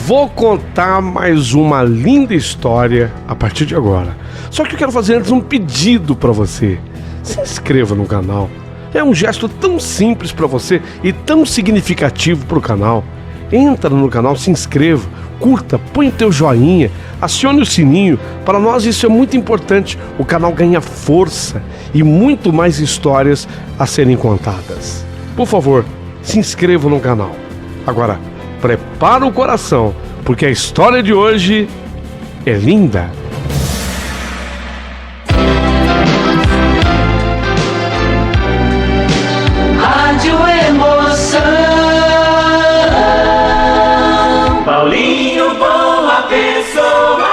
Vou contar mais uma linda história a partir de agora. Só que eu quero fazer antes um pedido para você. Se inscreva no canal. É um gesto tão simples para você e tão significativo para o canal. Entra no canal, se inscreva, curta, põe o teu joinha, acione o sininho. Para nós isso é muito importante. O canal ganha força e muito mais histórias a serem contadas. Por favor, se inscreva no canal. Agora, prepara o coração, porque a história de hoje é linda. Rádio Emoção. Paulinho, boa pessoa.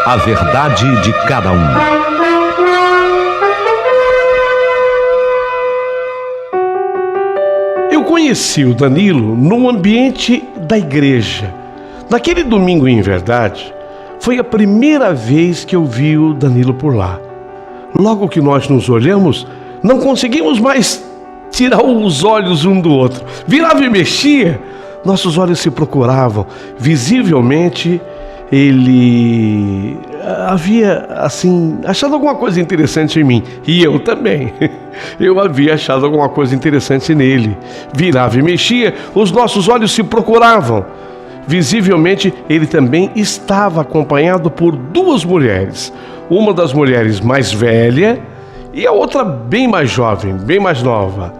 A verdade de cada um. Eu conheci o Danilo no ambiente da igreja. Naquele domingo, em verdade, foi a primeira vez que eu vi o Danilo por lá. Logo que nós nos olhamos, não conseguimos mais tirar os olhos um do outro. Virava e mexia, nossos olhos se procuravam. Visivelmente, ele havia, assim, achado alguma coisa interessante em mim. E eu também. Eu havia achado alguma coisa interessante nele. Virava e mexia, os nossos olhos se procuravam. Visivelmente, ele também estava acompanhado por duas mulheres. Uma das mulheres mais velha e a outra bem mais jovem, bem mais nova.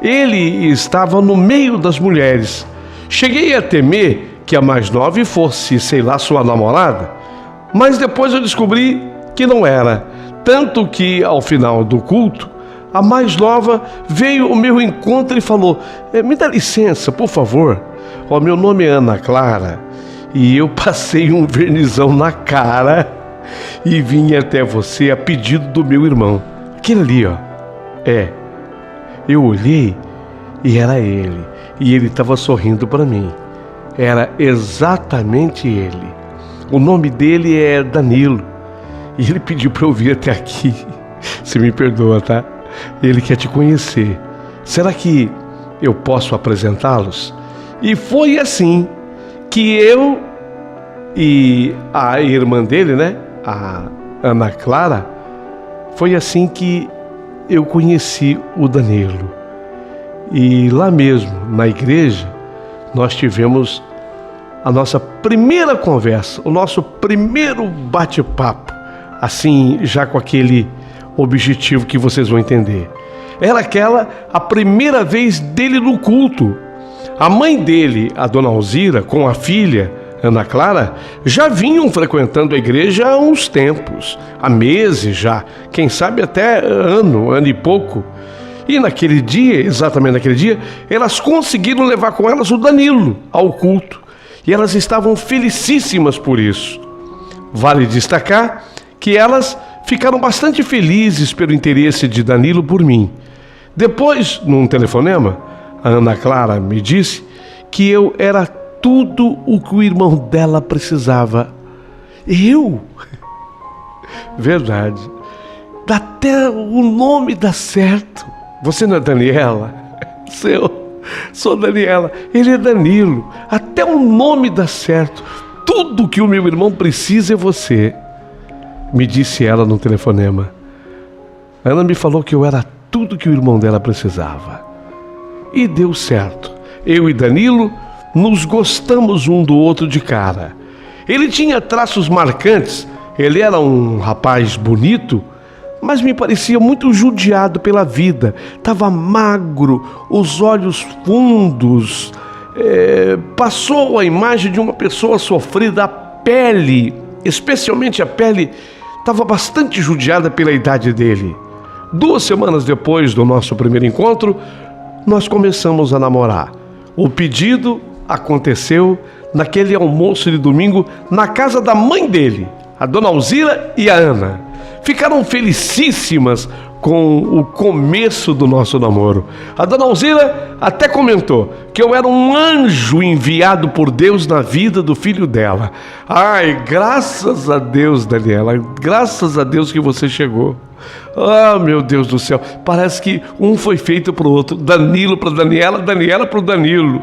Ele estava no meio das mulheres. Cheguei a temer que a mais nova fosse, sei lá, sua namorada, mas depois eu descobri que não era. Tanto que, ao final do culto, a mais nova veio ao meu encontro e falou: me dá licença, por favor. Meu nome é Ana Clara e eu passei um vernizão na cara e vim até você a pedido do meu irmão. Aquele ali, ó. Eu olhei e era ele. E ele estava sorrindo para mim. Era exatamente ele. O nome dele é Danilo. E ele pediu para eu vir até aqui. Você me perdoa, tá? Ele quer te conhecer. Será que eu posso apresentá-los? E foi assim que eu e a irmã dele, né? A Ana Clara, foi assim que eu conheci o Danilo. E lá mesmo, na igreja, nós tivemos a nossa primeira conversa, o nosso primeiro bate-papo, assim, já com aquele objetivo que vocês vão entender. Era a primeira vez dele no culto. A mãe dele, a dona Alzira, com a filha, Ana Clara, já vinham frequentando a igreja há uns tempos, há meses já, quem sabe até ano e pouco. E naquele dia, exatamente naquele dia, elas conseguiram levar com elas o Danilo ao culto. E elas estavam felicíssimas por isso. Vale destacar que elas ficaram bastante felizes pelo interesse de Danilo por mim. Depois, num telefonema, a Ana Clara me disse que eu era tudo o que o irmão dela precisava. Eu? Verdade. Até o nome dá certo. Você não é Daniela? Sou Daniela. Ele é Danilo. Até o nome dá certo. Tudo que o meu irmão precisa é você, me disse ela no telefonema. Ela me falou que eu era tudo que o irmão dela precisava. E deu certo. Eu e Danilo nos gostamos um do outro de cara. Ele tinha traços marcantes. Ele era um rapaz bonito, mas me parecia muito judiado pela vida. Estava magro, os olhos fundos. Passou a imagem de uma pessoa sofrida. A pele, especialmente a pele, estava bastante judiada pela idade dele. 2 semanas depois do nosso primeiro encontro, nós começamos a namorar. O pedido aconteceu naquele almoço de domingo na casa da mãe dele, a dona Alzira e a Ana. Ficaram felicíssimas com o começo do nosso namoro. A dona Alzira até comentou que eu era um anjo enviado por Deus na vida do filho dela. Ai, graças a Deus, Daniela, graças a Deus que você chegou. Ah, meu Deus do céu, parece que um foi feito para o outro. Danilo para Daniela, Daniela para o Danilo.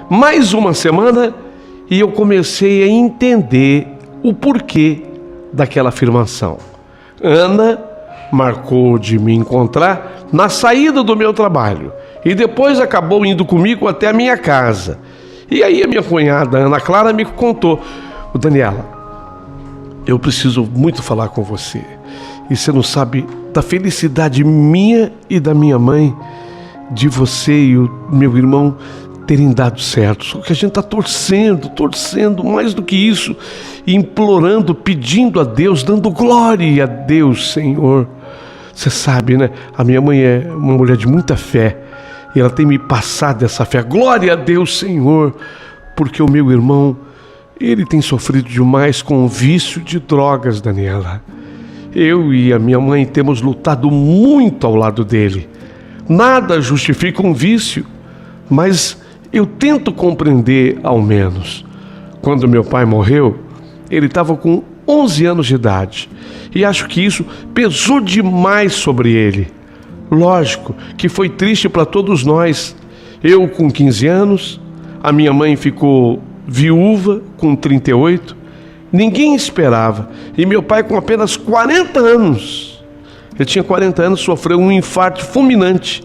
Mais uma semana e eu comecei a entender o porquê daquela afirmação. Ana marcou de me encontrar na saída do meu trabalho e depois acabou indo comigo até a minha casa. E aí a minha cunhada, Ana Clara, me contou: Daniela, eu preciso muito falar com você. E você não sabe da felicidade minha e da minha mãe de você e o meu irmão terem dado certo. Só que a gente está torcendo mais do que isso, implorando, pedindo a Deus, dando glória a Deus, Senhor. Você sabe, né? A minha mãe é uma mulher de muita fé e ela tem me passado essa fé. Glória a Deus, Senhor, porque o meu irmão, ele tem sofrido demais com o vício de drogas, Daniela. Eu e a minha mãe temos lutado muito ao lado dele. Nada justifica um vício, mas eu tento compreender ao menos. Quando meu pai morreu, ele estava com 11 anos de idade e acho que isso pesou demais sobre ele. Lógico que foi triste para todos nós. Eu com 15 anos, a minha mãe ficou viúva com 38, ninguém esperava. E meu pai com apenas 40 anos, ele tinha 40 anos, sofreu um infarto fulminante.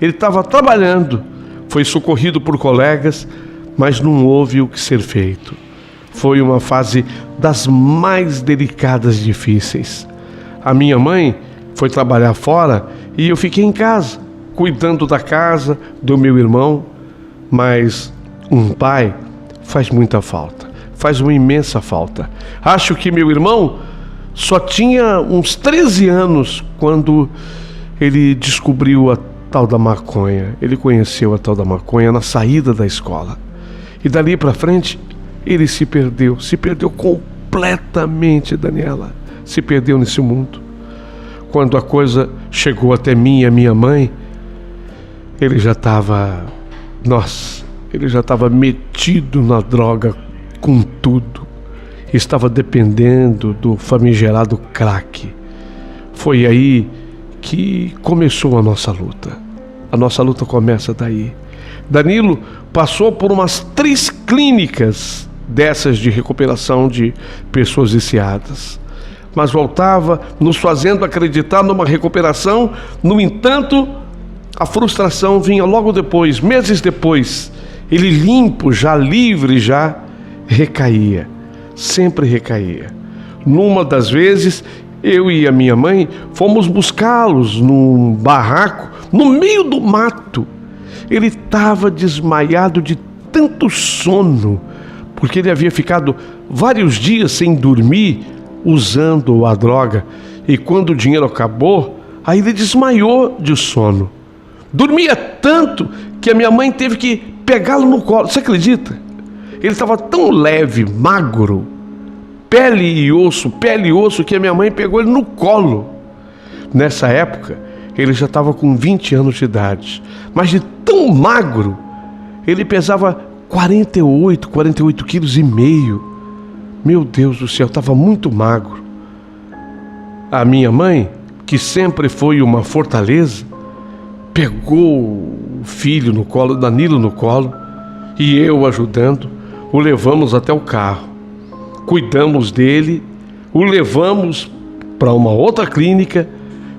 Ele estava trabalhando, foi socorrido por colegas, mas não houve o que ser feito. Foi uma fase das mais delicadas e difíceis. A minha mãe foi trabalhar fora e eu fiquei em casa, cuidando da casa, do meu irmão. Mas um pai faz muita falta, faz uma imensa falta. Acho que meu irmão só tinha uns 13 anos quando ele descobriu a tal da maconha. Ele conheceu a tal da maconha na saída da escola. E dali para frente, ele se perdeu completamente, Daniela. Se perdeu nesse mundo. Quando a coisa chegou até mim e a minha mãe, ele já estava metido na droga com tudo. Estava dependendo do famigerado crack. Foi aí que começou a nossa luta. A nossa luta começa daí. Danilo passou por umas 3 clínicas dessas de recuperação de pessoas viciadas, mas voltava nos fazendo acreditar numa recuperação. No entanto, a frustração vinha logo depois, meses depois. Ele limpo, já livre, já recaía, sempre recaía. Numa das vezes, eu e a minha mãe fomos buscá-los num barraco, no meio do mato. Ele estava desmaiado de tanto sono, porque ele havia ficado vários dias sem dormir, usando a droga. E quando o dinheiro acabou, aí ele desmaiou de sono. Dormia tanto que a minha mãe teve que pegá-lo no colo. Você acredita? Ele estava tão leve, magro, pele e osso, que a minha mãe pegou ele no colo. Nessa época, ele já estava com 20 anos de idade, mas de tão magro, ele pesava 48 quilos e meio. Meu Deus do céu, estava muito magro. A minha mãe, que sempre foi uma fortaleza, pegou o filho no colo, Danilo no colo, e eu ajudando, o levamos até o carro. Cuidamos dele, o levamos para uma outra clínica.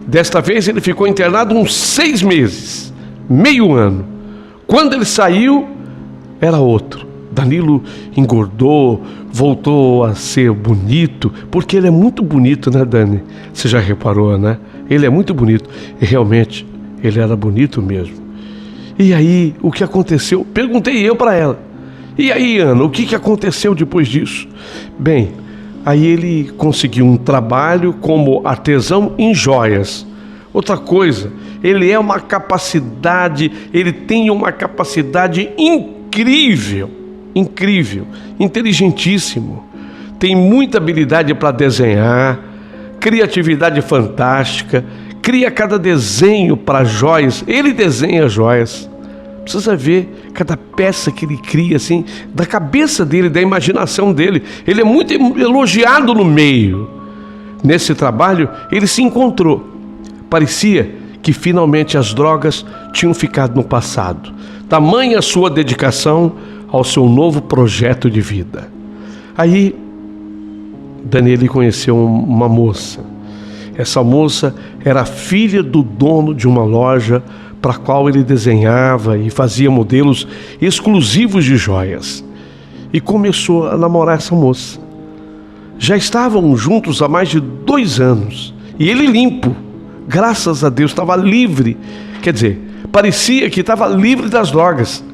Desta vez ele ficou internado uns 6 meses, meio ano. Quando ele saiu, era outro. Danilo engordou, voltou a ser bonito, porque ele é muito bonito, né, Dani? Você já reparou, né? Ele é muito bonito. E realmente, ele era bonito mesmo. E aí, o que aconteceu? Perguntei eu para ela. E aí, Ana, o que aconteceu depois disso? Bem, aí ele conseguiu um trabalho como artesão em joias. Outra coisa, ele tem uma capacidade incrível, inteligentíssimo. Tem muita habilidade para desenhar, criatividade fantástica, cria cada desenho para joias. Ele desenha joias. Precisa ver cada peça que ele cria, assim, da cabeça dele, da imaginação dele. Ele é muito elogiado no meio. Nesse trabalho, ele se encontrou. Parecia que finalmente as drogas tinham ficado no passado. Tamanha sua dedicação ao seu novo projeto de vida. Aí, Daniele conheceu uma moça. Essa moça era filha do dono de uma loja para a qual ele desenhava e fazia modelos exclusivos de joias. E começou a namorar essa moça. Já estavam juntos há mais de 2 anos. E ele limpo, graças a Deus, estava livre. Quer dizer, parecia que estava livre das drogas.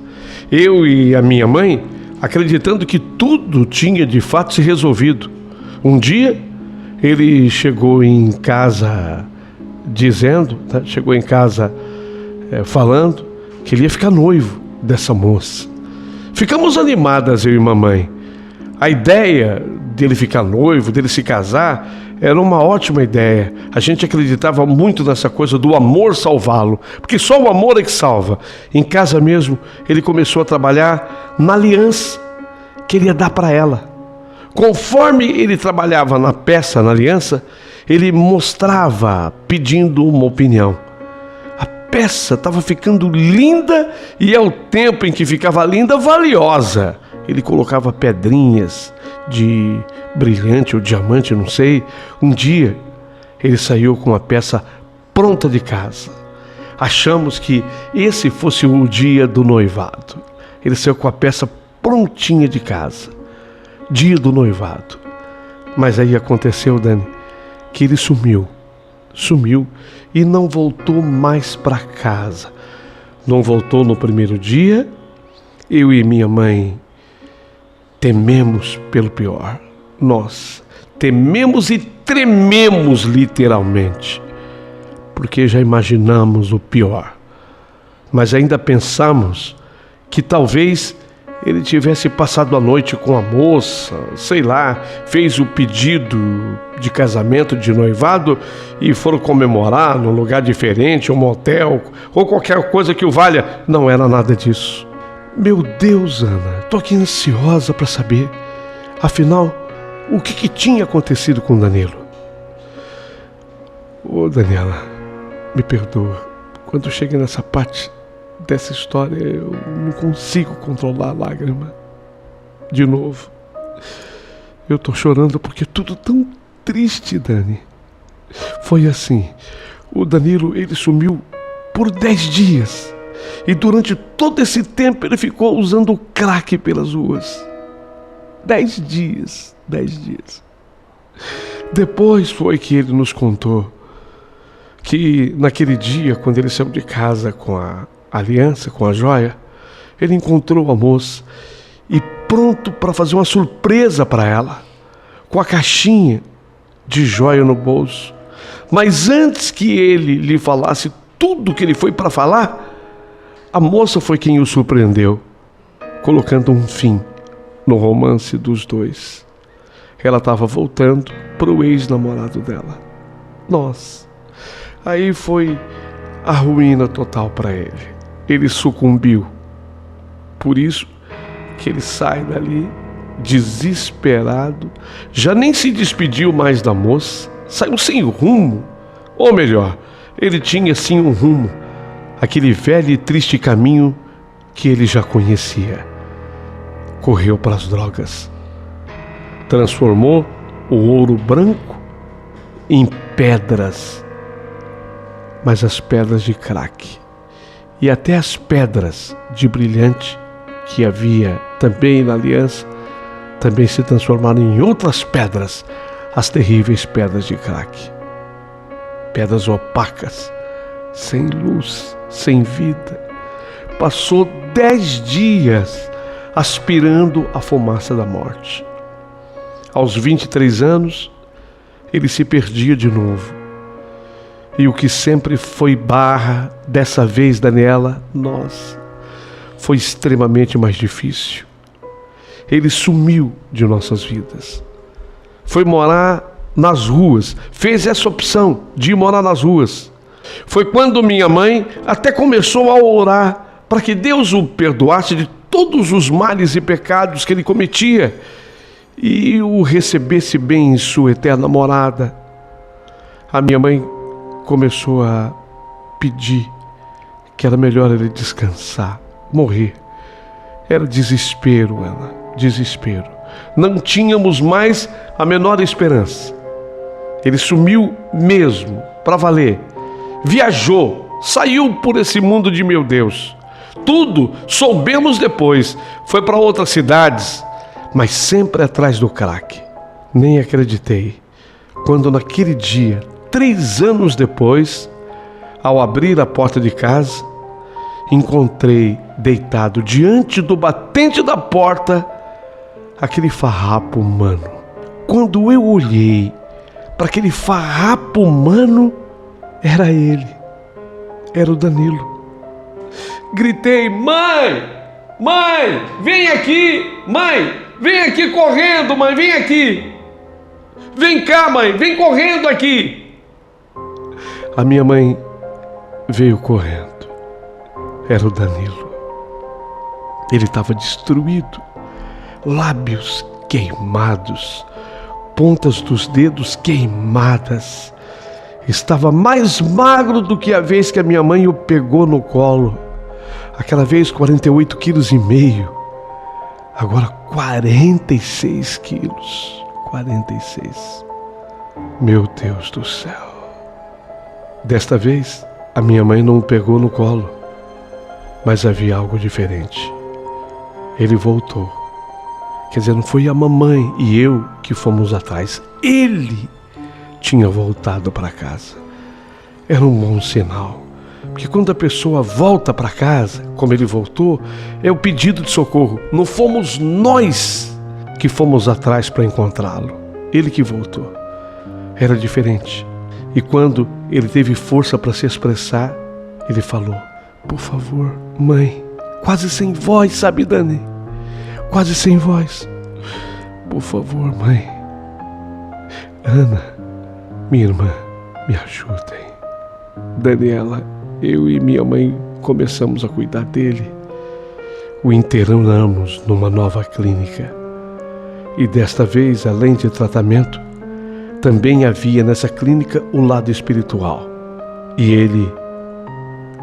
Eu e a minha mãe, acreditando que tudo tinha de fato se resolvido. Um dia, ele chegou em casa falando que ele ia ficar noivo dessa moça. Ficamos animadas, eu e mamãe. A ideia dele ficar noivo, dele se casar, era uma ótima ideia. A gente acreditava muito nessa coisa do amor salvá-lo, porque só o amor é que salva. Em casa mesmo, ele começou a trabalhar na aliança que ele ia dar para ela. Conforme ele trabalhava na peça, na aliança, ele mostrava, pedindo uma opinião. A peça estava ficando linda e, ao tempo em que ficava linda, valiosa. Ele colocava pedrinhas de brilhante ou diamante, não sei. Um dia, ele saiu com a peça pronta de casa. Achamos que esse fosse o dia do noivado. Ele saiu com a peça prontinha de casa. Dia do noivado. Mas aí aconteceu, Dani, que ele sumiu e não voltou mais para casa. Não voltou no primeiro dia. Eu e minha mãe tememos pelo pior. Nós tememos e trememos literalmente, porque já imaginamos o pior. Mas ainda pensamos que talvez ele tivesse passado a noite com a moça, sei lá, fez o pedido de casamento, de noivado, e foram comemorar num lugar diferente, um motel, ou qualquer coisa que o valha. Não era nada disso. Meu Deus, Ana, tô aqui ansiosa para saber, afinal, o que tinha acontecido com Danilo. Ô, Daniela, me perdoa. Quando eu cheguei nessa parte dessa história, eu não consigo controlar a lágrima. De novo. Eu tô chorando porque é tudo tão triste, Dani. Foi assim. O Danilo, ele sumiu por 10 dias. E durante todo esse tempo ele ficou usando crack pelas ruas. 10 dias. Depois foi que ele nos contou que naquele dia, quando ele saiu de casa com a aliança, com a joia, ele encontrou a moça e, pronto para fazer uma surpresa para ela, com a caixinha de joia no bolso. Mas antes que ele lhe falasse tudo o que ele foi para falar, a moça foi quem o surpreendeu, colocando um fim no romance dos dois. Ela estava voltando para o ex-namorado dela. Nossa, aí foi a ruína total para ele. Ele sucumbiu. Por isso que ele sai dali desesperado, já nem se despediu mais da moça, saiu sem rumo. Ou melhor, ele tinha sim um rumo, aquele velho e triste caminho que ele já conhecia. Correu para as drogas. Transformou o ouro branco em pedras, mas as pedras de crack e até as pedras de brilhante que havia também na aliança também se transformaram em outras pedras, as terríveis pedras de crack. Pedras opacas, sem luz, sem vida. Passou 10 dias aspirando a fumaça da morte. Aos 23 anos, ele se perdia de novo. E o que sempre foi barra, dessa vez, Daniela, foi extremamente mais difícil. Ele sumiu de nossas vidas. Foi morar nas ruas. Fez essa opção de ir morar nas ruas. Foi quando minha mãe até começou a orar para que Deus o perdoasse de todos os males e pecados que ele cometia e o recebesse bem em sua eterna morada. A minha mãe começou a pedir que era melhor ele descansar, morrer. Era desespero, Ana, desespero. Não tínhamos mais a menor esperança. Ele sumiu mesmo, para valer. Viajou, saiu por esse mundo de meu Deus. Tudo soubemos depois. Foi para outras cidades, mas sempre atrás do crack. Nem acreditei quando naquele dia, 3 anos depois, ao abrir a porta de casa, encontrei deitado diante do batente da porta aquele farrapo humano. Quando eu olhei para aquele farrapo humano, era ele, era o Danilo. Gritei: mãe, mãe, vem aqui, mãe, vem aqui correndo, mãe, vem aqui. Vem cá, mãe, vem correndo aqui. A minha mãe veio correndo. Era o Danilo. Ele estava destruído, lábios queimados, pontas dos dedos queimadas. Estava mais magro do que a vez que a minha mãe o pegou no colo. Aquela vez 48,5 quilos. Agora 46 quilos. 46. Meu Deus do céu. Desta vez, a minha mãe não o pegou no colo, mas havia algo diferente. Ele voltou. Quer dizer, não foi a mamãe e eu que fomos atrás. Ele tinha voltado para casa. Era um bom sinal, porque quando a pessoa volta para casa, como ele voltou, é o pedido de socorro. Não fomos nós que fomos atrás para encontrá-lo. Ele que voltou. Era diferente. E quando ele teve força para se expressar, ele falou: por favor, mãe. Quase sem voz, sabe, Dani? Quase sem voz. Por favor, mãe. Ana, minha irmã, me ajudem. Daniela, eu e minha mãe começamos a cuidar dele. O internamos numa nova clínica. E desta vez, além de tratamento, também havia nessa clínica o lado espiritual. E ele,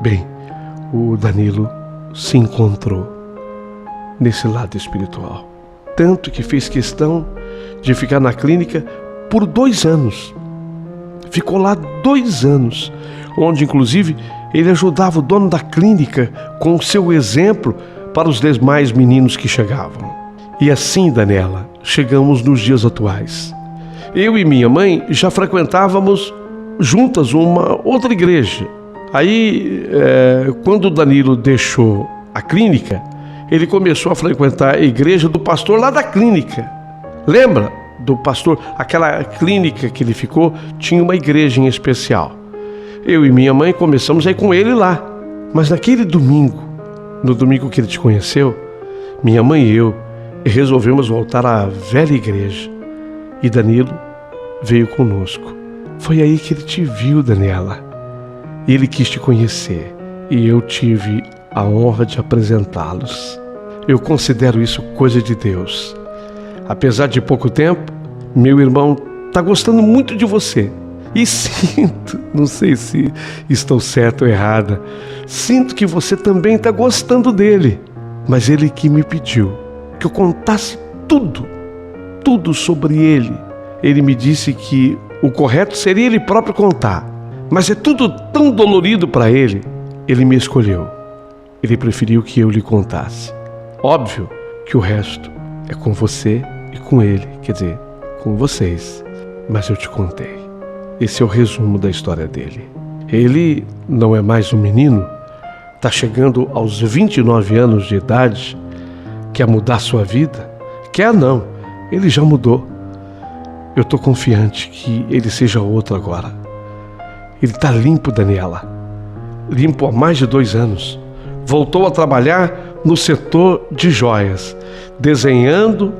bem, o Danilo se encontrou nesse lado espiritual. Tanto que fez questão de ficar na clínica por 2 anos. Ficou lá 2 anos, onde inclusive ele ajudava o dono da clínica com o seu exemplo para os demais meninos que chegavam. E assim, Daniela, chegamos nos dias atuais. Eu e minha mãe já frequentávamos juntas uma outra igreja. Aí, quando o Danilo deixou a clínica, ele começou a frequentar a igreja do pastor lá da clínica. Lembra do pastor? Aquela clínica que ele ficou tinha uma igreja em especial. Eu e minha mãe começamos a ir com ele lá. Mas naquele domingo, no domingo que ele te conheceu, minha mãe e eu resolvemos voltar à velha igreja. E Danilo veio conosco. Foi aí que ele te viu, Daniela. Ele quis te conhecer e eu tive a honra de apresentá-los. Eu considero isso coisa de Deus. Apesar de pouco tempo, meu irmão está gostando muito de você. E sinto, não sei se estou certo ou errada, sinto que você também está gostando dele. Mas ele que me pediu que eu contasse tudo sobre ele. Ele me disse que o correto seria ele próprio contar. Mas é tudo tão dolorido para ele. Ele me escolheu. Ele preferiu que eu lhe contasse. Óbvio que o resto é com você e com ele. Quer dizer, com vocês. Mas eu te contei. Esse é o resumo da história dele. Ele não é mais um menino. Está chegando aos 29 anos de idade. Quer mudar sua vida? Quer não. Ele já mudou. Eu estou confiante que ele seja outro agora. Ele está limpo, Daniela. Limpo há mais de 2 anos. Voltou a trabalhar no setor de joias, desenhando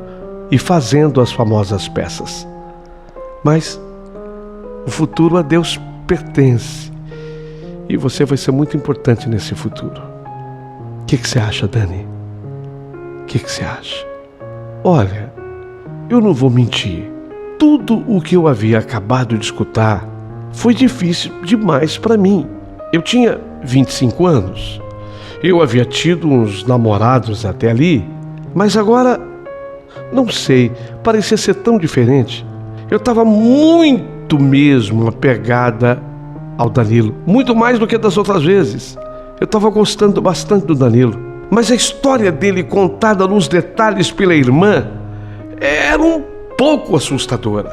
e fazendo as famosas peças. Mas o futuro a Deus pertence. E você vai ser muito importante nesse futuro. O que você acha, Dani? O que você acha? Olha, eu não vou mentir. Tudo o que eu havia acabado de escutar foi difícil demais para mim. Eu tinha 25 anos. Eu havia tido uns namorados até ali, mas agora, não sei, parecia ser tão diferente. Eu estava muito mesmo apegada ao Danilo, muito mais do que das outras vezes. Eu estava gostando bastante do Danilo, mas a história dele contada nos detalhes pela irmã era um pouco assustadora,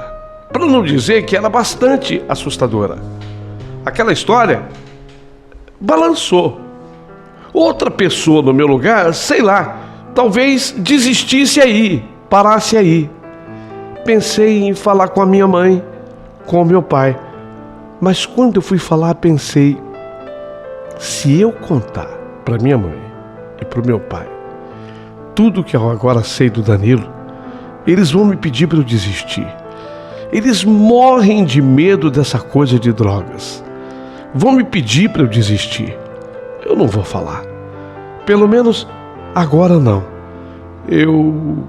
para não dizer que era bastante assustadora. Aquela história balançou. Outra pessoa no meu lugar, sei lá, talvez desistisse aí, parasse aí. Pensei em falar com a minha mãe, com o meu pai, mas quando eu fui falar, pensei, se eu contar para minha mãe e para o meu pai tudo que eu agora sei do Danilo, eles vão me pedir para eu desistir. Eles morrem de medo dessa coisa de drogas. Vão me pedir para eu desistir. Eu não vou falar. Pelo menos agora não. Eu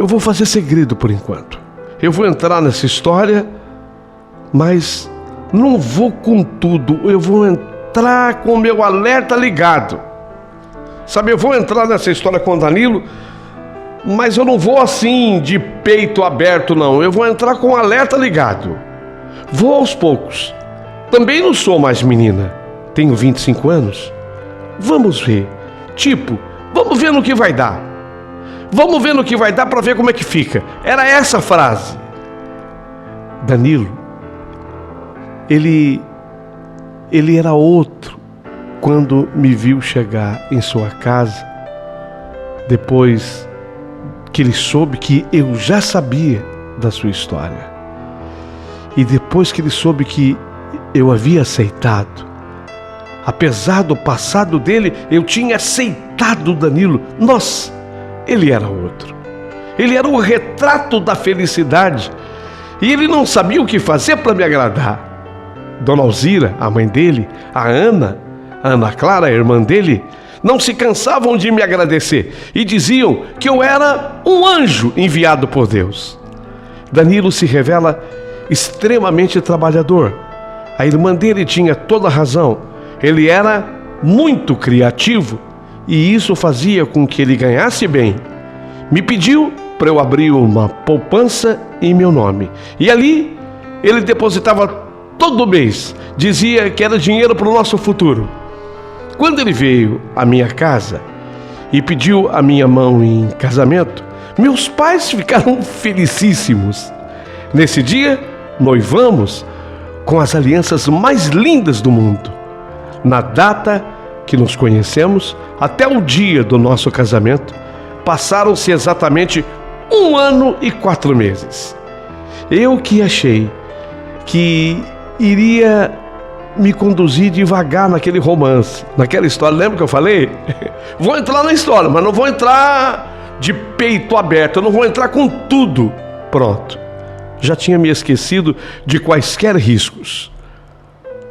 vou fazer segredo por enquanto. Eu vou entrar nessa história, mas não vou com tudo. Eu vou entrar com o meu alerta ligado. Sabe, eu vou entrar nessa história com o Danilo, mas eu não vou assim de peito aberto, não. Eu vou entrar com o alerta ligado. Vou aos poucos. Também não sou mais menina. Tenho 25 anos. Vamos ver. Vamos ver no que vai dar. Vamos ver no que vai dar para ver como é que fica. Era essa a frase. Danilo, ele era outro quando me viu chegar em sua casa, depois que ele soube que eu já sabia da sua história. E depois que ele soube que eu havia aceitado, apesar do passado dele, eu tinha aceitado o Danilo. Nossa, ele era outro. Ele era o retrato da felicidade. E ele não sabia o que fazer para me agradar. Dona Alzira, a mãe dele, a Ana Clara, a irmã dele, não se cansavam de me agradecer e diziam que eu era um anjo enviado por Deus. Danilo se revela extremamente trabalhador. A irmã dele tinha toda a razão. Ele era muito criativo e isso fazia com que ele ganhasse bem. Me pediu para eu abrir uma poupança em meu nome. E ali ele depositava todo mês. Dizia que era dinheiro para o nosso futuro. Quando ele veio à minha casa e pediu a minha mão em casamento, meus pais ficaram felicíssimos. Nesse dia, noivamos com as alianças mais lindas do mundo. Na data que nos conhecemos, até o dia do nosso casamento, passaram-se exatamente 1 ano e 4 meses. Eu que achei que iria me conduzir devagar naquele romance, naquela história. Lembra que eu falei? Vou entrar na história, mas não vou entrar de peito aberto, eu não vou entrar com tudo. Pronto. Já tinha me esquecido de quaisquer riscos.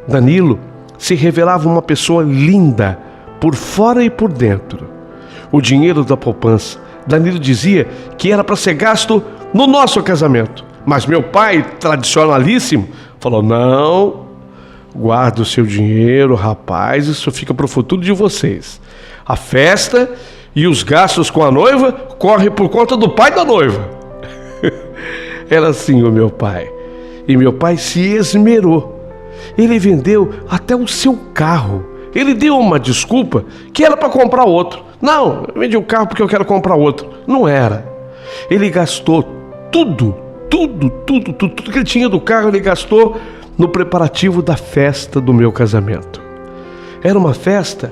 Danilo se revelava uma pessoa linda, por fora e por dentro. O dinheiro da poupança, Danilo dizia que era para ser gasto no nosso casamento. Mas meu pai, tradicionalíssimo, falou: não, guarda o seu dinheiro, rapaz, isso fica para o futuro de vocês. A festa e os gastos com a noiva correm por conta do pai da noiva. Era assim o meu pai. E meu pai se esmerou. Ele vendeu até o seu carro. Ele deu uma desculpa que era para comprar outro. Não, eu vendi o carro porque eu quero comprar outro. Não era. Ele gastou tudo que ele tinha do carro, ele gastou no preparativo da festa do meu casamento. Era uma festa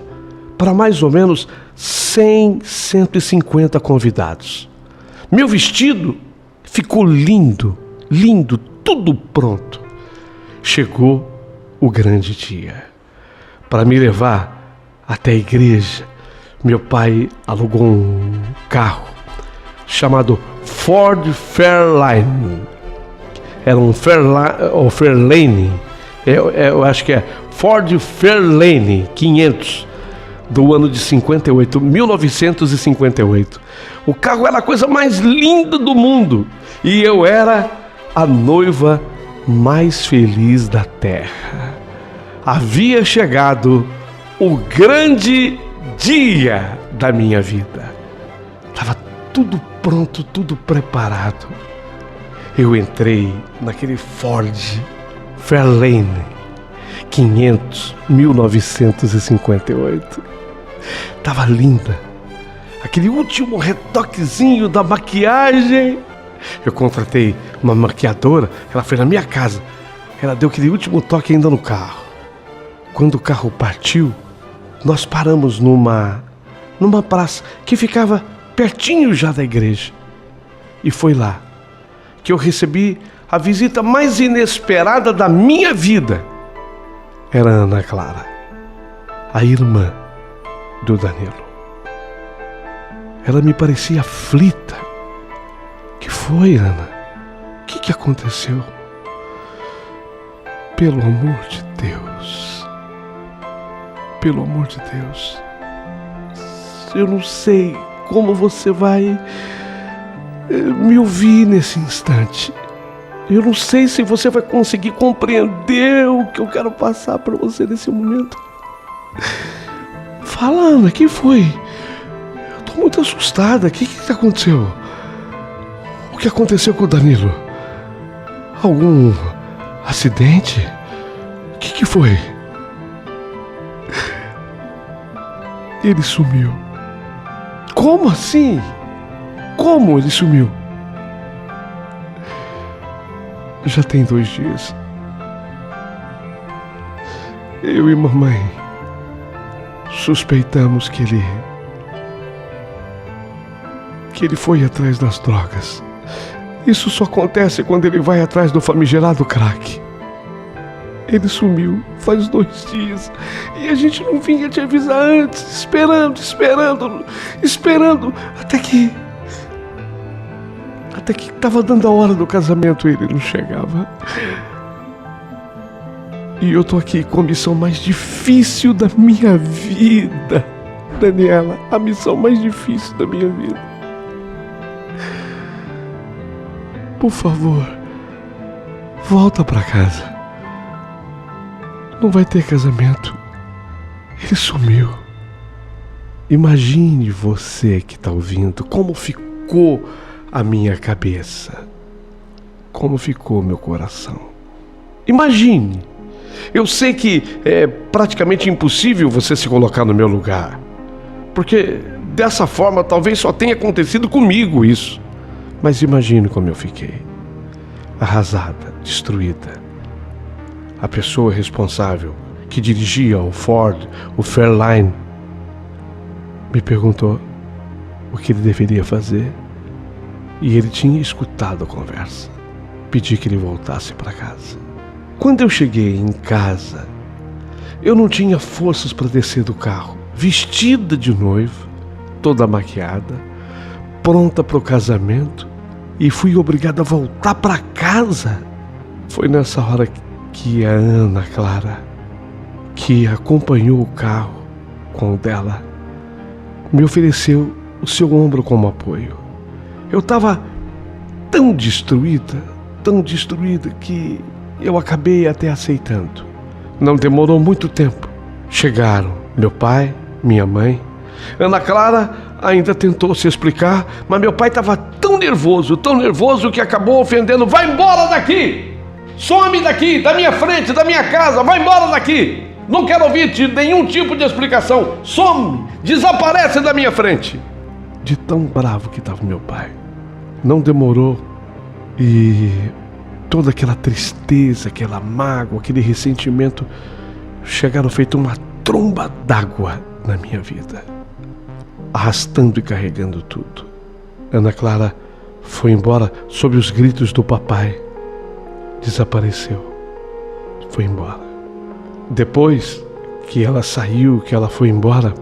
para mais ou menos 100, 150 convidados. Meu vestido ficou lindo, tudo pronto. Chegou o grande dia. Para me levar até a igreja, meu pai alugou um carro chamado Ford Fairlane. Era um Fairlane, eu acho que é Ford Fairlane 500, do ano de 1958. O carro era a coisa mais linda do mundo e eu era a noiva mais feliz da terra. havia chegado o grande dia da minha vida. Estava tudo pronto, tudo preparado. Eu entrei naquele Ford Fairlane 500, 1958. Tava linda. Aquele último retoquezinho da maquiagem. Eu contratei uma maquiadora, ela foi na minha casa. Ela deu aquele último toque ainda no carro. Quando o carro partiu, nós paramos numa praça que ficava pertinho já da igreja. E foi lá que eu recebi a visita mais inesperada da minha vida. Era a Ana Clara, a irmã do Danilo. Ela me parecia aflita. Que foi, Ana? O que aconteceu? Pelo amor de Deus. Pelo amor de Deus. Eu não sei como você vai me ouvir nesse instante. Eu não sei se você vai conseguir compreender o que eu quero passar para você nesse momento. Fala, Ana, o que foi? Eu tô muito assustada. O que aconteceu? O que aconteceu com o Danilo? Algum acidente? O que foi? Ele sumiu. Como assim? Como ele sumiu? Já tem 2 dias. Eu e mamãe suspeitamos que ele foi atrás das drogas. Isso só acontece quando ele vai atrás do famigerado crack. Ele sumiu faz 2 dias e a gente não vinha te avisar antes, esperando, até que estava dando a hora do casamento e ele não chegava. E eu tô aqui com a missão mais difícil da minha vida, Daniela, a missão mais difícil da minha vida. Por favor, volta pra casa. Não vai ter casamento. Ele sumiu. Imagine você que está ouvindo como ficou a minha cabeça, como ficou meu coração. Imagine. Eu sei que é praticamente impossível você se colocar no meu lugar, porque dessa forma talvez só tenha acontecido comigo isso. Mas imagine como eu fiquei. Arrasada, destruída. A pessoa responsável que dirigia o Ford, o Fairlane, me perguntou o que ele deveria fazer. E ele tinha escutado a conversa. Pedi que ele voltasse para casa. Quando eu cheguei em casa, eu não tinha forças para descer do carro. Vestida de noiva, toda maquiada, pronta para o casamento, e fui obrigada a voltar para casa. Foi nessa hora que a Ana Clara, que acompanhou o carro com o dela, me ofereceu o seu ombro como apoio. Eu estava tão destruída que eu acabei até aceitando. Não demorou muito tempo. Chegaram meu pai, minha mãe. Ana Clara ainda tentou se explicar, mas meu pai estava tão nervoso que acabou ofendendo. Vai embora daqui! Some daqui, da minha frente, da minha casa, vai embora daqui! Não quero ouvir nenhum tipo de explicação. Some, desaparece da minha frente. De tão bravo que estava meu pai. Não demorou e toda aquela tristeza, aquela mágoa, aquele ressentimento chegaram feito uma tromba d'água na minha vida, arrastando e carregando tudo. Ana Clara foi embora sob os gritos do papai. Desapareceu. Foi embora. Depois que ela saiu, que ela foi embora,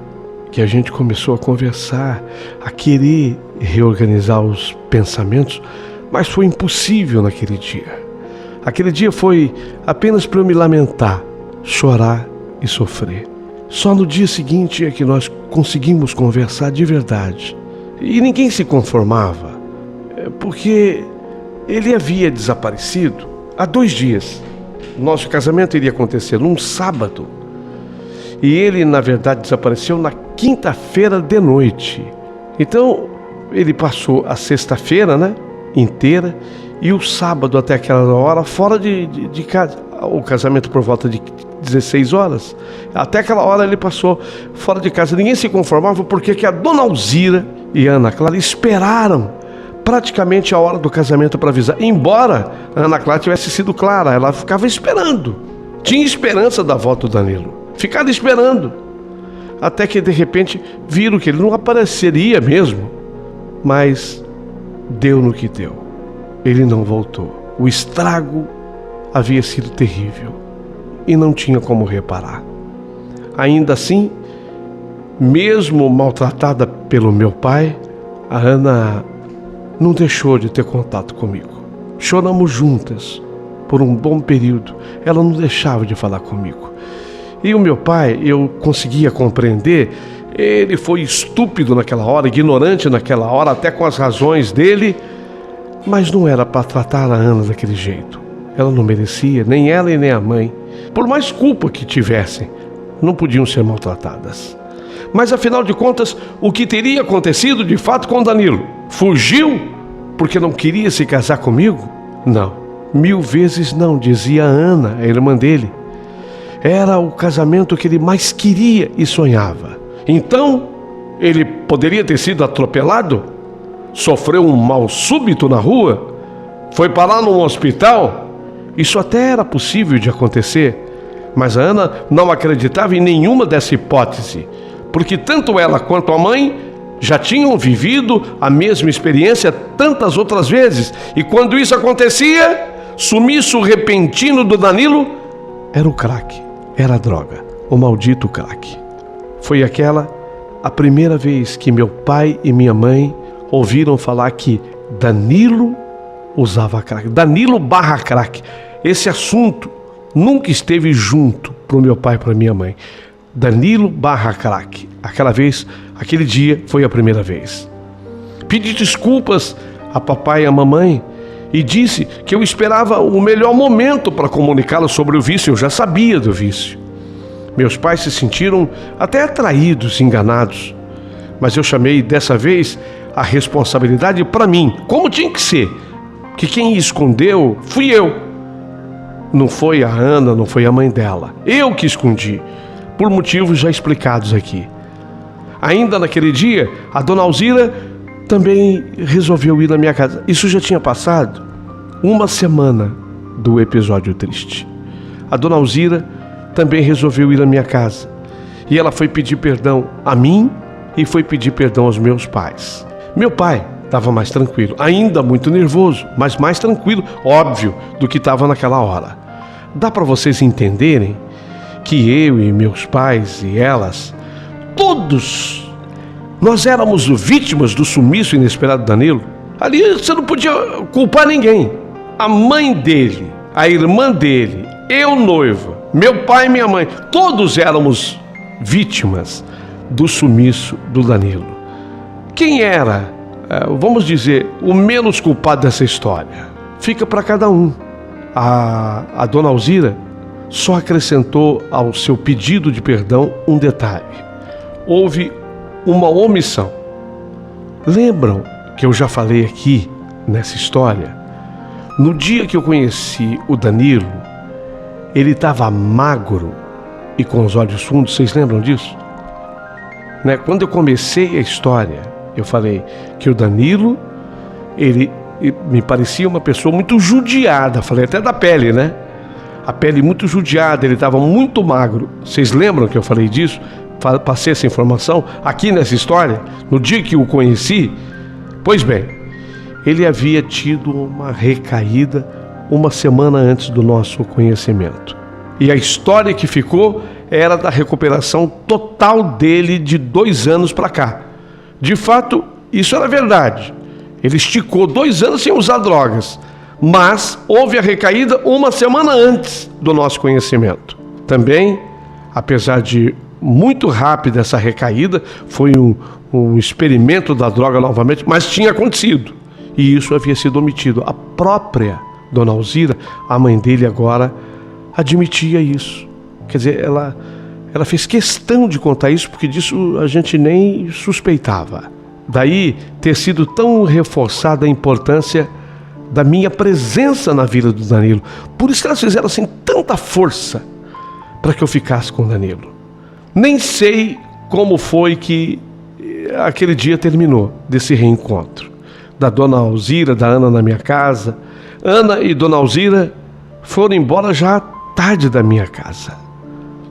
que a gente começou a conversar, a querer reorganizar os pensamentos, mas foi impossível naquele dia. Aquele dia foi apenas para eu me lamentar, chorar e sofrer. Só no dia seguinte é que nós conseguimos conversar de verdade. E ninguém se conformava, porque ele havia desaparecido há 2 dias. nosso casamento iria acontecer num sábado. E ele, na verdade, desapareceu na quinta-feira de noite. Então, ele passou a sexta-feira, né, inteira, e o sábado até aquela hora fora de casa. O casamento por volta de 16 horas. Até aquela hora ele passou fora de casa. Ninguém se conformava porque que a dona Alzira e a Ana Clara esperaram praticamente a hora do casamento para avisar. Embora a Ana Clara tivesse sido clara, ela ficava esperando. Tinha esperança da volta do Danilo. Ficava esperando. Até que de repente viram que ele não apareceria mesmo. Mas deu no que deu. Ele não voltou. O estrago havia sido terrível e não tinha como reparar. Ainda assim, mesmo maltratada pelo meu pai, a Ana não deixou de ter contato comigo. Choramos juntas por um bom período. Ela não deixava de falar comigo. E o meu pai, eu conseguia compreender, ele foi estúpido naquela hora, ignorante naquela hora, até com as razões dele, mas não era para tratar a Ana daquele jeito. Ela não merecia, nem ela e nem a mãe. Por mais culpa que tivessem, não podiam ser maltratadas. Mas afinal de contas, o que teria acontecido de fato com Danilo? Fugiu porque não queria se casar comigo? Não, 1000 vezes não, dizia a Ana, a irmã dele. Era o casamento que ele mais queria e sonhava. Então, ele poderia ter sido atropelado? Sofreu um mal súbito na rua? Foi parar num hospital? Isso até era possível de acontecer, mas a Ana não acreditava em nenhuma dessa hipótese, porque tanto ela quanto a mãe já tinham vivido a mesma experiência tantas outras vezes, e quando isso acontecia, sumiço repentino do Danilo era o crack, era a droga, o maldito crack. Foi aquela a primeira vez que meu pai e minha mãe ouviram falar que Danilo usava crack, Danilo / crack. Esse assunto nunca esteve junto para o meu pai e para minha mãe. Danilo / crack. Aquela vez, aquele dia foi a primeira vez. Pedi desculpas a papai e a mamãe e disse que eu esperava o melhor momento para comunicá-lo sobre o vício. Eu já sabia do vício. Meus pais se sentiram até atraídos, enganados. Mas eu chamei dessa vez a responsabilidade para mim, como tinha que ser. Que quem escondeu fui eu. Não foi a Ana, não foi a mãe dela. Eu que escondi, por motivos já explicados aqui. Ainda naquele dia, a dona Alzira também resolveu ir na minha casa. Isso já tinha passado uma semana do episódio triste. A dona Alzira também resolveu ir na minha casa. E ela foi pedir perdão a mim e foi pedir perdão aos meus pais. Meu pai estava mais tranquilo, ainda muito nervoso, mas mais tranquilo, óbvio, do que estava naquela hora. Dá para vocês entenderem que eu e meus pais e elas, todos, nós éramos vítimas do sumiço inesperado do Danilo. Ali você não podia culpar ninguém. A mãe dele, a irmã dele, eu noiva, meu pai e minha mãe, todos éramos vítimas do sumiço do Danilo. Quem era, vamos dizer, o menos culpado dessa história? Fica para cada um. A dona Alzira só acrescentou ao seu pedido de perdão um detalhe. Houve uma omissão. Lembram que eu já falei aqui nessa história? No dia que eu conheci o Danilo, ele estava magro e com os olhos fundos. Vocês lembram disso? Né? Quando eu comecei a história, eu falei que o Danilo, ele me parecia uma pessoa muito judiada. Falei até da pele, né? A pele muito judiada, ele estava muito magro. Vocês lembram que eu falei disso? Passei essa informação aqui nessa história, no dia que o conheci. Pois bem, ele havia tido uma recaída uma semana antes do nosso conhecimento. E a história que ficou era da recuperação total dele de 2 anos para cá. De fato, isso era verdade. Ele esticou 2 anos sem usar drogas, mas houve a recaída uma semana antes do nosso conhecimento. Também, apesar de muito rápida essa recaída, foi um experimento da droga novamente, mas tinha acontecido. E isso havia sido omitido. A própria dona Alzira, a mãe dele agora, admitia isso. Quer dizer, ela fez questão de contar isso, porque disso a gente nem suspeitava. Daí ter sido tão reforçada a importância da minha presença na vida do Danilo. Por isso que elas fizeram assim tanta força para que eu ficasse com o Danilo. Nem sei como foi que aquele dia terminou, desse reencontro. Da dona Alzira, da Ana na minha casa. Ana e dona Alzira foram embora já tarde da minha casa.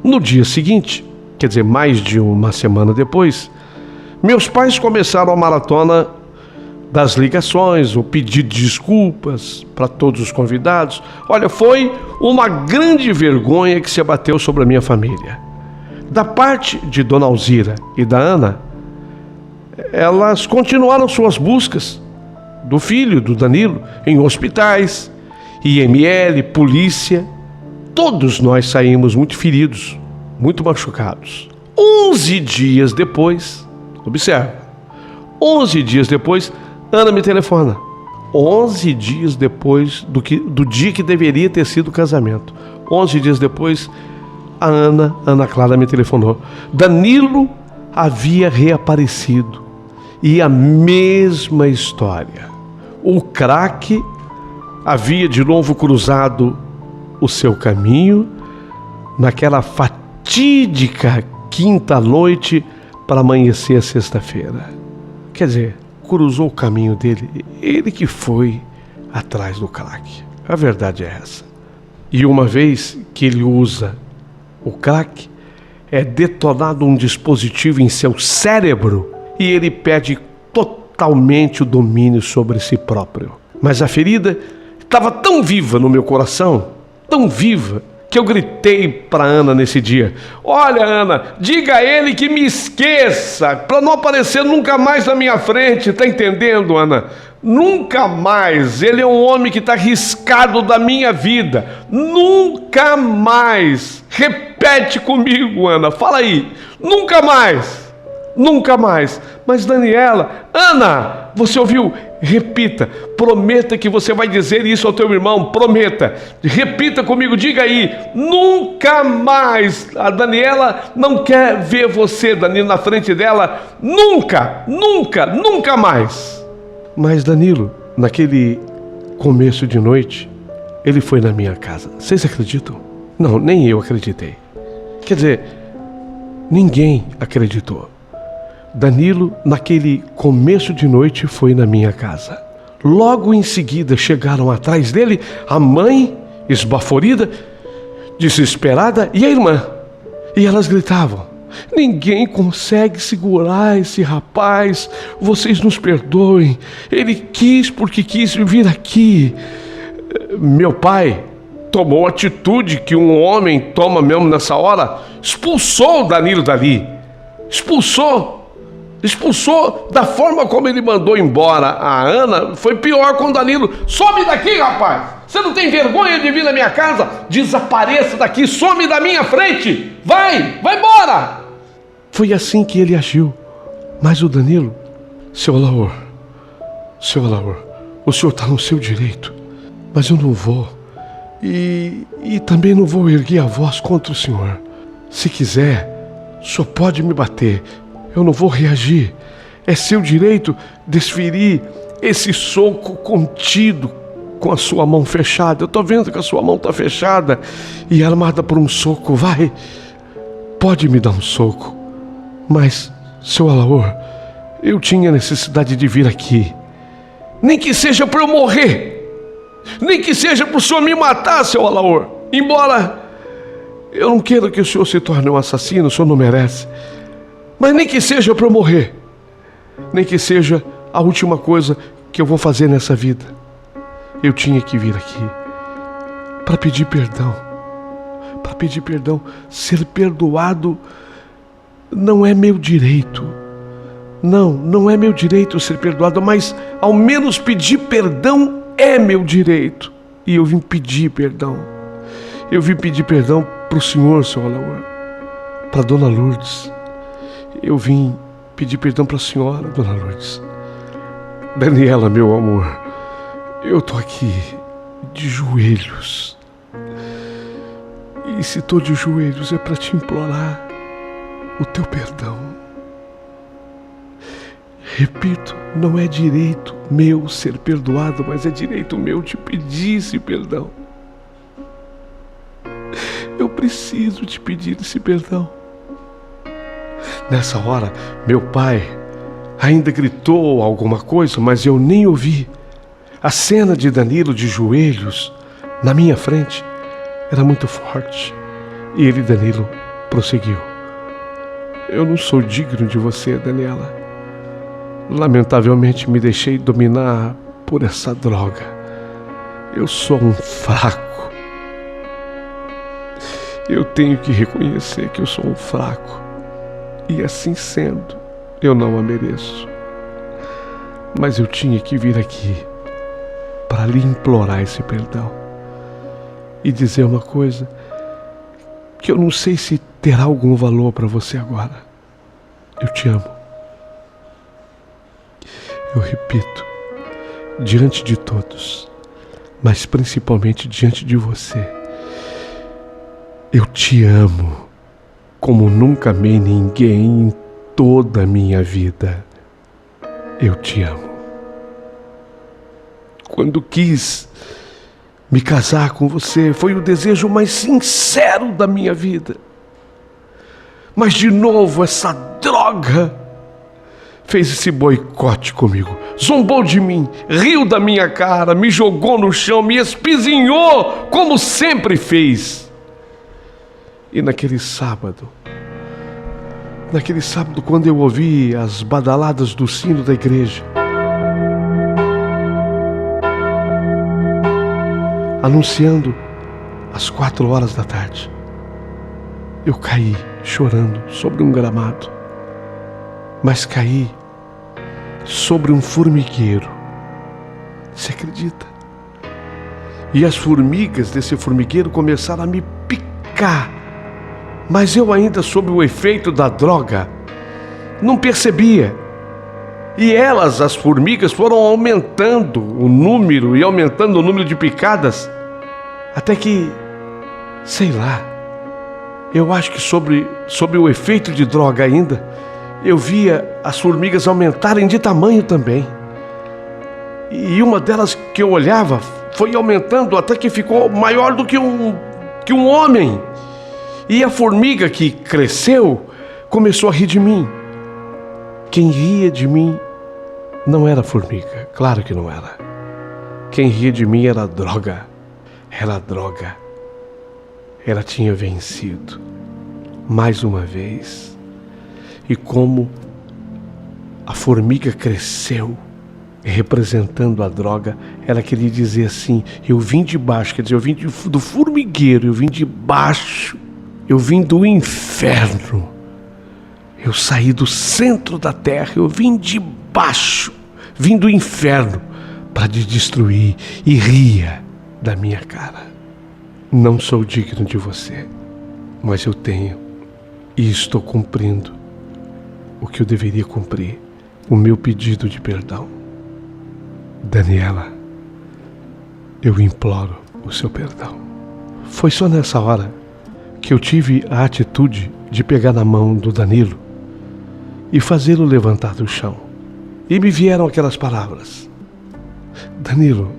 No dia seguinte, quer dizer, mais de uma semana depois, meus pais começaram a maratona das ligações, o pedido de desculpas para todos os convidados. Olha, foi uma grande vergonha que se abateu sobre a minha família. Da parte de dona Alzira e da Ana, elas continuaram suas buscas do filho, do Danilo, em hospitais, IML, polícia. Todos nós saímos muito feridos, muito machucados. 11 dias depois, observa, 11 dias depois, Ana me telefona. 11 dias depois do dia que deveria ter sido o casamento. 11 dias depois, a Ana Clara me telefonou. Danilo havia reaparecido. E a mesma história. O craque havia de novo cruzado o seu caminho naquela fatídica quinta noite para amanhecer a sexta-feira. Quer dizer, cruzou o caminho dele, ele que foi atrás do crack. A verdade é essa. E uma vez que ele usa o crack, é detonado um dispositivo em seu cérebro e ele perde totalmente o domínio sobre si próprio. Mas a ferida estava tão viva no meu coração, tão viva, que eu gritei para Ana nesse dia: olha, Ana, diga a ele que me esqueça, para não aparecer nunca mais na minha frente, tá entendendo, Ana? Nunca mais. Ele é um homem que está riscado da minha vida. Nunca mais. Repete comigo, Ana, fala aí. Nunca mais. Nunca mais. Mas Daniela, Ana, você ouviu? Repita, prometa que você vai dizer isso ao teu irmão, prometa, repita comigo, diga aí, nunca mais. A Daniela não quer ver você, Danilo, na frente dela, nunca, nunca, nunca mais. Mas Danilo, naquele começo de noite, ele foi na minha casa, vocês acreditam? Não, nem eu acreditei. Quer dizer, ninguém acreditou. Danilo, naquele começo de noite, foi na minha casa. Logo em seguida chegaram atrás dele a mãe, esbaforida, desesperada, e a irmã. E elas gritavam: ninguém consegue segurar esse rapaz, vocês nos perdoem, ele quis porque quis vir aqui. Meu pai tomou a atitude que um homem toma mesmo nessa hora, expulsou o Danilo dali, expulsou da forma como ele mandou embora a Ana. Foi pior com o Danilo: some daqui, rapaz, você não tem vergonha de vir na minha casa? Desapareça daqui, some da minha frente, vai embora. Foi assim que ele agiu. Mas o Danilo: seu Alaor, o senhor está no seu direito, mas eu não vou, e também não vou erguer a voz contra o senhor. Se quiser, o senhor pode me bater, eu não vou reagir. É seu direito desferir esse soco contido com a sua mão fechada. Eu estou vendo que a sua mão está fechada e armada por um soco. Vai, pode me dar um soco. Mas, seu Alaor, eu tinha necessidade de vir aqui. Nem que seja para eu morrer. Nem que seja para o senhor me matar, seu Alaor. Embora eu não queira que o senhor se torne um assassino, o senhor não merece. Mas nem que seja para eu morrer, nem que seja a última coisa que eu vou fazer nessa vida. Eu tinha que vir aqui para pedir perdão. Para pedir perdão. Ser perdoado não é meu direito. Não é meu direito ser perdoado, mas ao menos pedir perdão é meu direito. E eu vim pedir perdão. Eu vim pedir perdão para o senhor, seu Alaor, para Dona Lourdes. Eu vim pedir perdão para a senhora, Dona Lourdes. Daniela, meu amor, eu tô aqui de joelhos. E se tô de joelhos é para te implorar o teu perdão. Repito, não é direito meu ser perdoado, mas é direito meu te pedir esse perdão. Eu preciso te pedir esse perdão. Nessa hora, meu pai ainda gritou alguma coisa, mas eu nem ouvi. A cena de Danilo de joelhos na minha frente era muito forte. E ele, Danilo, prosseguiu. Eu não sou digno de você, Daniela. Lamentavelmente me deixei dominar por essa droga. Eu sou um fraco. Eu tenho que reconhecer que eu sou um fraco. E assim sendo, eu não a mereço. Mas eu tinha que vir aqui para lhe implorar esse perdão. E dizer uma coisa que eu não sei se terá algum valor para você agora. Eu te amo. Eu repito, diante de todos, mas principalmente diante de você, eu te amo como nunca amei ninguém em toda a minha vida. Eu te amo. Quando quis me casar com você, foi o desejo mais sincero da minha vida. Mas de novo essa droga fez esse boicote comigo. Zombou de mim, riu da minha cara, me jogou no chão, me espizinhou, como sempre fez. E naquele sábado, quando eu ouvi as badaladas do sino da igreja, anunciando às 4 horas da tarde, eu caí chorando sobre um gramado, mas caí sobre um formigueiro. Você acredita? E as formigas desse formigueiro começaram a me picar, mas eu ainda sob o efeito da droga não percebia. E elas, as formigas, foram aumentando o número e aumentando o número de picadas, até que, sei lá, eu acho que sob o efeito de droga ainda, eu via as formigas aumentarem de tamanho também. E uma delas que eu olhava foi aumentando até que ficou maior do que um homem. E a formiga que cresceu começou a rir de mim. Quem ria de mim não era a formiga, claro que não era. Quem ria de mim era a droga. Era a droga. Ela tinha vencido mais uma vez. E como a formiga cresceu representando a droga, ela queria dizer assim: eu vim de baixo, quer dizer, eu vim do formigueiro, eu vim de baixo, eu vim do inferno, eu saí do centro da terra, eu vim de baixo, vim do inferno para te destruir, e ria da minha cara. Não sou digno de você, mas eu tenho e estou cumprindo o que eu deveria cumprir, o meu pedido de perdão. Daniela, eu imploro o seu perdão. Foi só nessa hora que eu tive a atitude de pegar na mão do Danilo e fazê-lo levantar do chão. E me vieram aquelas palavras: Danilo,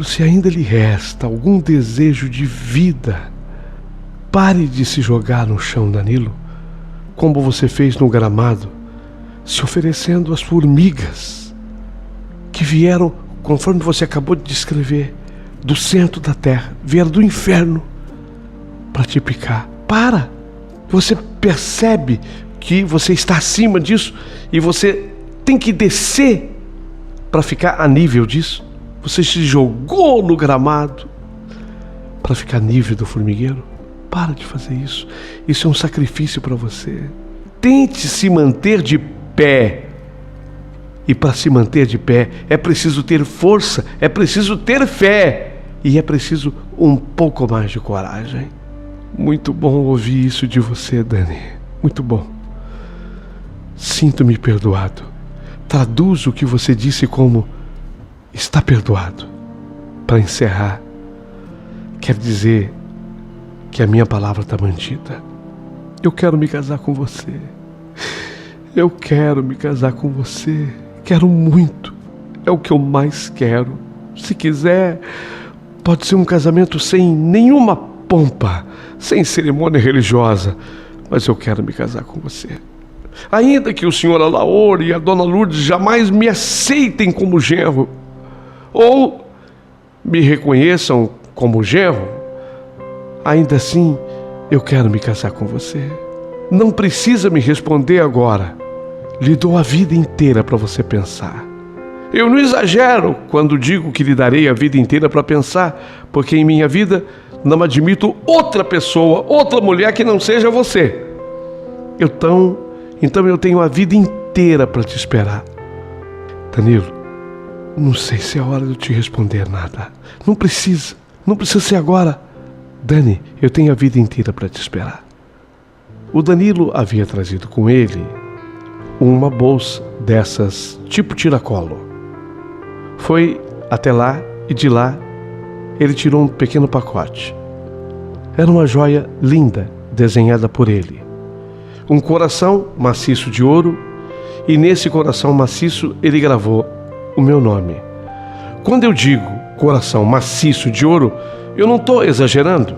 se ainda lhe resta algum desejo de vida, pare de se jogar no chão, Danilo, como você fez no gramado, se oferecendo às formigas que vieram, conforme você acabou de descrever, do centro da terra, vieram do inferno para te picar. Para! Você percebe que você está acima disso e você tem que descer para ficar a nível disso? Você se jogou no gramado para ficar a nível do formigueiro? Para de fazer isso. Isso é um sacrifício para você. Tente se manter de pé. E para se manter de pé é preciso ter força, é preciso ter fé e é preciso um pouco mais de coragem. Muito bom ouvir isso de você, Dani. Muito bom. Sinto-me perdoado. Traduzo o que você disse como está perdoado. Para encerrar, quer dizer que a minha palavra está mantida. Eu quero me casar com você. Eu quero me casar com você. Quero muito. É o que eu mais quero. Se quiser, pode ser um casamento sem nenhuma pompa, sem cerimônia religiosa, mas eu quero me casar com você. Ainda que o senhor Alaor e a dona Lourdes jamais me aceitem como genro, ou me reconheçam como genro, ainda assim eu quero me casar com você. Não precisa me responder agora. Lhe dou a vida inteira para você pensar. Eu não exagero quando digo que lhe darei a vida inteira para pensar, porque em minha vida não admito outra pessoa, outra mulher que não seja você. Então eu tenho a vida inteira para te esperar. Danilo, não sei se é hora de eu te responder nada. Não precisa ser agora. Dani, eu tenho a vida inteira para te esperar. O Danilo havia trazido com ele uma bolsa dessas tipo tiracolo. Foi até lá e de lá ele tirou um pequeno pacote. Era uma joia linda desenhada por ele. Um coração maciço de ouro, e nesse coração maciço ele gravou o meu nome. Quando eu digo coração maciço de ouro, eu não estou exagerando.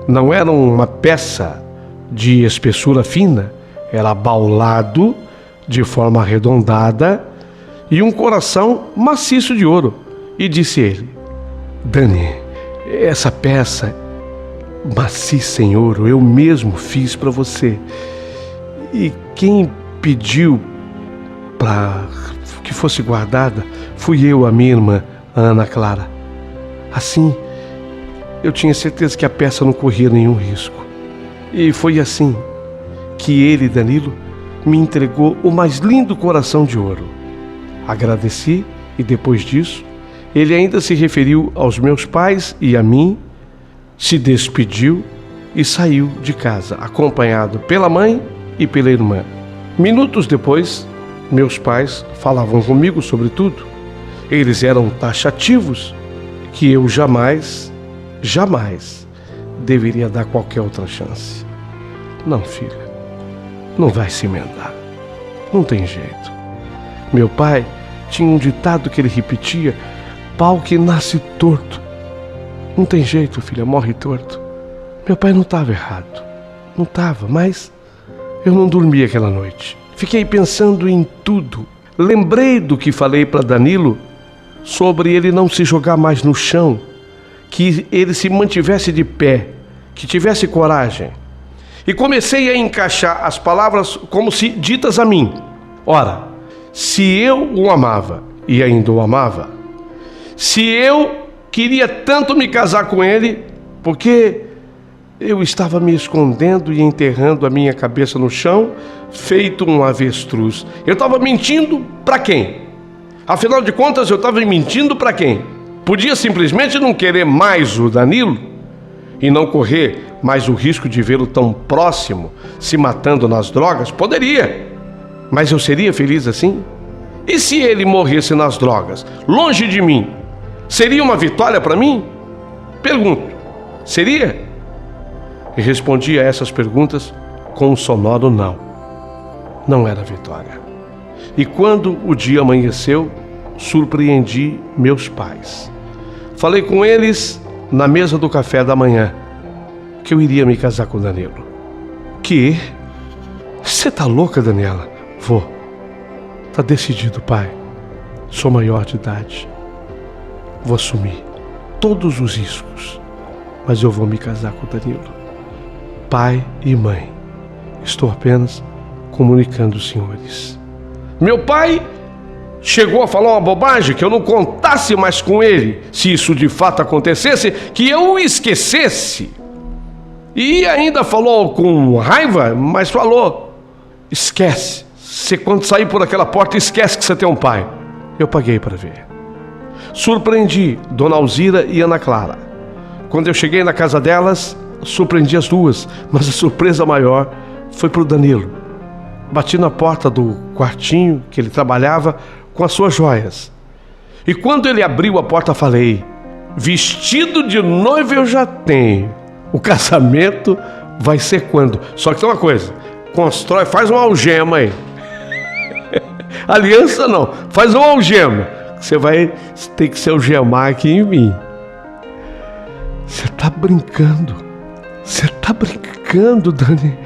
Não era uma peça de espessura fina, era baulado de forma arredondada e um coração maciço de ouro. E disse ele: Dani, essa peça maciça em ouro eu mesmo fiz para você. E quem pediu para que fosse guardada fui eu, a minha irmã, a Ana Clara. Assim, eu tinha certeza que a peça não corria nenhum risco. E foi assim que ele, Danilo, me entregou o mais lindo coração de ouro. Agradeci e depois disso, ele ainda se referiu aos meus pais e a mim, se despediu e saiu de casa, acompanhado pela mãe e pela irmã. Minutos depois, meus pais falavam comigo sobre tudo. Eles eram taxativos que eu jamais deveria dar qualquer outra chance. Não, filha, não vai se emendar. Não tem jeito. Meu pai tinha um ditado que ele repetia: pau que nasce torto. Não tem jeito, filha, morre torto. Meu pai não estava errado. Não estava, mas eu não dormi aquela noite. Fiquei pensando em tudo. Lembrei do que falei para Danilo sobre ele não se jogar mais no chão, que ele se mantivesse de pé, que tivesse coragem. E comecei a encaixar as palavras como se ditas a mim. Ora, se eu o amava e ainda o amava, se eu queria tanto me casar com ele, porque eu estava me escondendo e enterrando a minha cabeça no chão, feito um avestruz. Eu estava mentindo para quem? Afinal de contas, eu estava mentindo para quem? Podia simplesmente não querer mais o Danilo e não correr mais o risco de vê-lo tão próximo, se matando nas drogas? Poderia. Mas eu seria feliz assim? E se ele morresse nas drogas, longe de mim, seria uma vitória para mim? Pergunto, seria? E respondi a essas perguntas com um sonoro não. Não era vitória. E quando o dia amanheceu, surpreendi meus pais. Falei com eles na mesa do café da manhã que eu iria me casar com o Danilo. Que? Você tá louca, Daniela? Vou. Tá decidido, pai. Sou maior de idade. Vou assumir todos os riscos, mas eu vou me casar com o Danilo. Pai e mãe, estou apenas comunicando os senhores. Meu pai chegou a falar uma bobagem, que eu não contasse mais com ele, se isso de fato acontecesse, que eu o esquecesse. E ainda falou com raiva, mas falou: esquece, você quando sair por aquela porta, esquece que você tem um pai. Eu paguei para ver. Surpreendi Dona Alzira e Ana Clara. Quando eu cheguei na casa delas, surpreendi as duas, mas a surpresa maior foi para o Danilo. Bati na porta do quartinho que ele trabalhava com as suas joias. E quando ele abriu a porta, falei: vestido de noiva eu já tenho, O casamento vai ser quando? Só que tem uma coisa, constrói, faz uma algema aí. Aliança não, faz uma algema. Você vai ter que se algemar aqui em mim. Você tá brincando. Você tá brincando, Dani.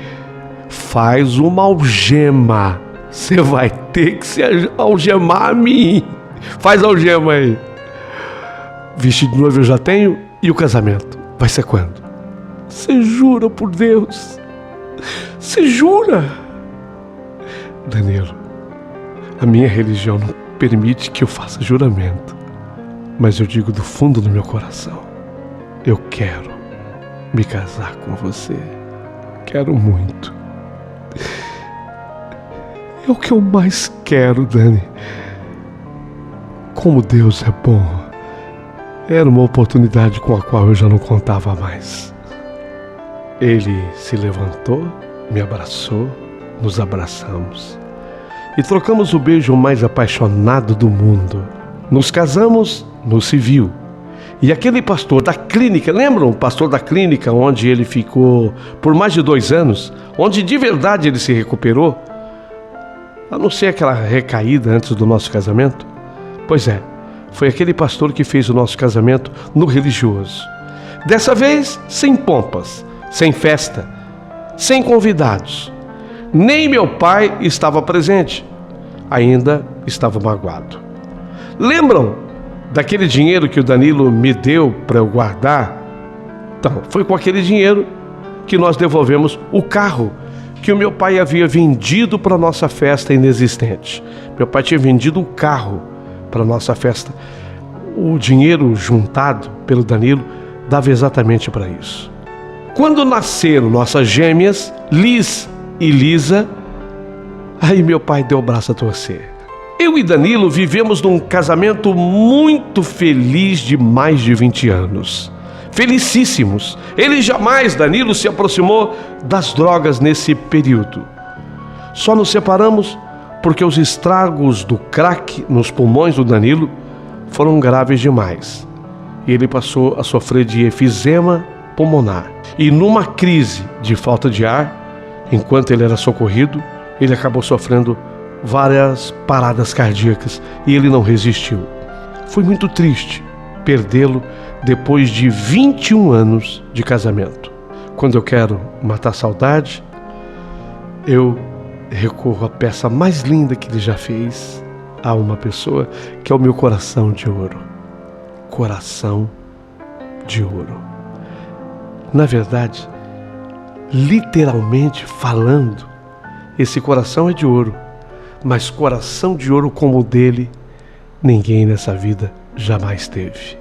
Faz uma algema. Você vai ter que se algemar a mim. Faz a algema aí. Vestido de noiva eu já tenho. E o casamento? Vai ser quando? Você jura por Deus? Você jura? Danilo, a minha religião não permite que eu faça juramento. Mas eu digo do fundo do meu coração. Eu quero me casar com você. Quero muito. É o que eu mais quero, Dani. Como Deus é bom. Era uma oportunidade com a qual eu já não contava mais. Ele se levantou, me abraçou, nos abraçamos e trocamos o beijo mais apaixonado do mundo. Nos casamos no civil. E aquele pastor da clínica, lembram o pastor da clínica onde ele ficou por mais de 2 anos, onde de verdade ele se recuperou, a não ser aquela recaída antes do nosso casamento? Pois é, foi aquele pastor que fez o nosso casamento no religioso. Dessa vez, sem pompas, sem festa, sem convidados. Nem meu pai estava presente, ainda estava magoado. Lembram daquele dinheiro que o Danilo me deu para eu guardar? Então, foi com aquele dinheiro que nós devolvemos o carro que o meu pai havia vendido para a nossa festa inexistente. Meu pai tinha vendido o carro para a nossa festa. O dinheiro juntado pelo Danilo dava exatamente para isso. Quando nasceram nossas gêmeas, Liz e Lisa, aí meu pai deu o braço a torcer. Eu e Danilo vivemos num casamento muito feliz de mais de 20 anos. Felicíssimos. Ele jamais, Danilo, se aproximou das drogas nesse período. Só nos separamos porque os estragos do crack nos pulmões do Danilo foram graves demais. E ele passou a sofrer de efizema pulmonar. E numa crise de falta de ar, enquanto ele era socorrido, ele acabou sofrendo várias paradas cardíacas e ele não resistiu. Foi muito triste perdê-lo depois de 21 anos de casamento. Quando eu quero matar a saudade, eu recorro à peça mais linda que ele já fez a uma pessoa, que é o meu coração de ouro. Coração de ouro. Na verdade, literalmente falando, esse coração é de ouro, mas coração de ouro como o dele, ninguém nessa vida jamais teve.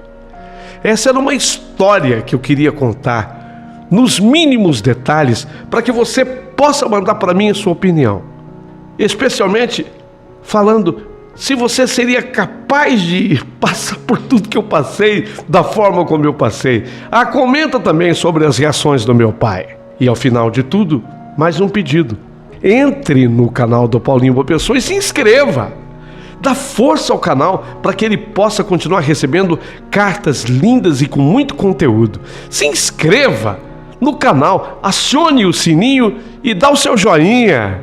Essa era uma história que eu queria contar, nos mínimos detalhes, para que você possa mandar para mim a sua opinião. Especialmente falando se você seria capaz de passar por tudo que eu passei, da forma como eu passei. Comenta também sobre as reações do meu pai. E ao final de tudo, mais um pedido. Entre no canal do Paulinho Boa Pessoa e se inscreva. Dá força ao canal para que ele possa continuar recebendo cartas lindas e com muito conteúdo. Se inscreva no canal, acione o sininho e dá o seu joinha.